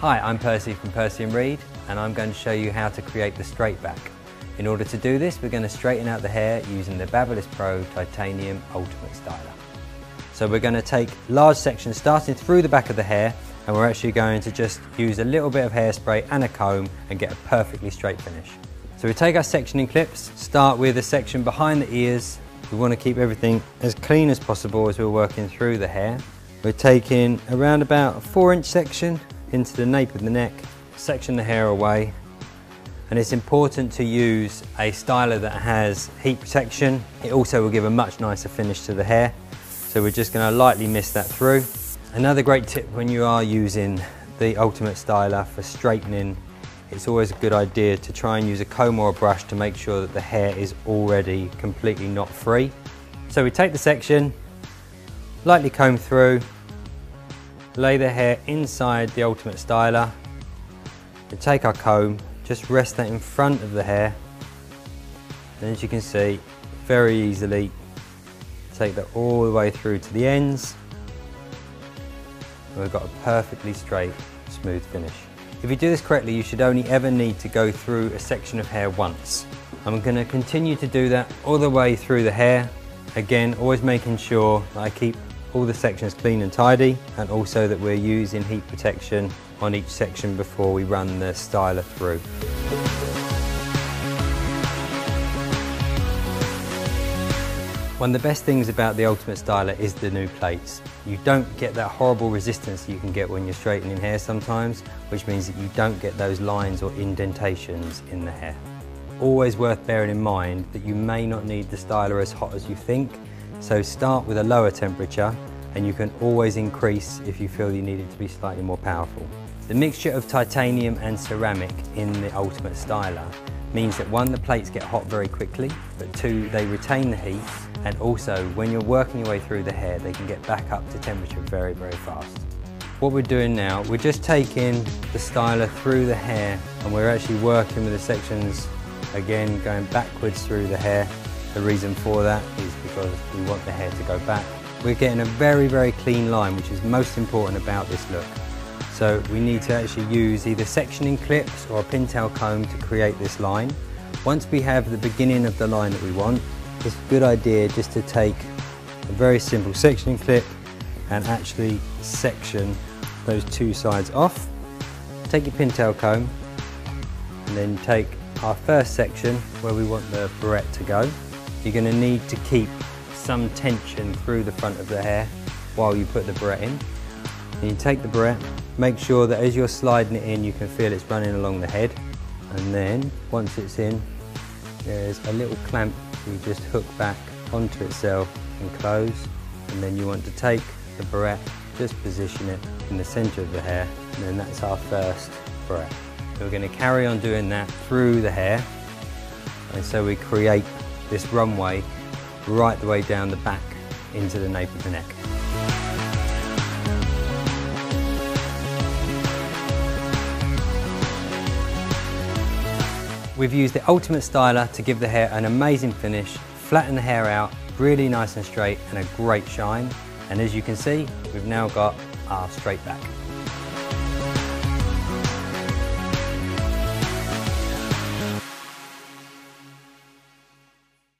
Hi, I'm Percy from Percy & Reed, and I'm going to show you how to create the straight back. In order to do this, we're going to straighten out the hair using the Babyliss Pro Titanium Ultimate Styler. So we're going to take large sections starting through the back of the hair, and we're actually going to just use a little bit of hairspray and a comb and get a perfectly straight finish. So we take our sectioning clips, start with a section behind the ears. We want to keep everything as clean as possible as we're working through the hair. We're taking around about a 4-inch section into the nape of the neck, section the hair away, and it's important to use a styler that has heat protection. It also will give a much nicer finish to the hair, so we're just going to lightly mist that through. Another great tip when you are using the Ultimate Styler for straightening, it's always a good idea to try and use a comb or a brush to make sure that the hair is already completely knot free. So we take the section, lightly comb through, lay the hair inside the Ultimate Styler, and take our comb, just rest that in front of the hair, and as you can see, very easily take that all the way through to the ends, and we've got a perfectly straight, smooth finish. If you do this correctly, you should only ever need to go through a section of hair once. I'm going to continue to do that all the way through the hair, again always making sure that I keep all the sections clean and tidy, and also that we're using heat protection on each section before we run the styler through. One of the best things about the Ultimate Styler is the new plates. You don't get that horrible resistance that you can get when you're straightening hair sometimes, which means that you don't get those lines or indentations in the hair. Always worth bearing in mind that you may not need the styler as hot as you think. So start with a lower temperature, and you can always increase if you feel you need it to be slightly more powerful. The mixture of titanium and ceramic in the Ultimate Styler means that one, the plates get hot very quickly, but two, they retain the heat, and also when you're working your way through the hair, they can get back up to temperature very, very fast. What we're doing now, we're just taking the styler through the hair, and we're actually working with the sections, again, going backwards through the hair. The reason for that is because we want the hair to go back. We're getting a very, very clean line, which is most important about this look. So we need to actually use either sectioning clips or a pintail comb to create this line. Once we have the beginning of the line that we want, it's a good idea just to take a very simple sectioning clip and actually section those two sides off. Take your pintail comb and then take our first section where we want the barrette to go. You're going to need to keep some tension through the front of the hair while you put the barrette in. And you take the barrette, make sure that as you're sliding it in, you can feel it's running along the head. And then once it's in, there's a little clamp you just hook back onto itself and close. And then you want to take the barrette, just position it in the center of the hair, and then that's our first barrette. So we're going to carry on doing that through the hair, and so we create this runway right the way down the back into the nape of the neck. We've used the Ultimate Styler to give the hair an amazing finish, flatten the hair out, really nice and straight, and a great shine. And as you can see, we've now got our straight back.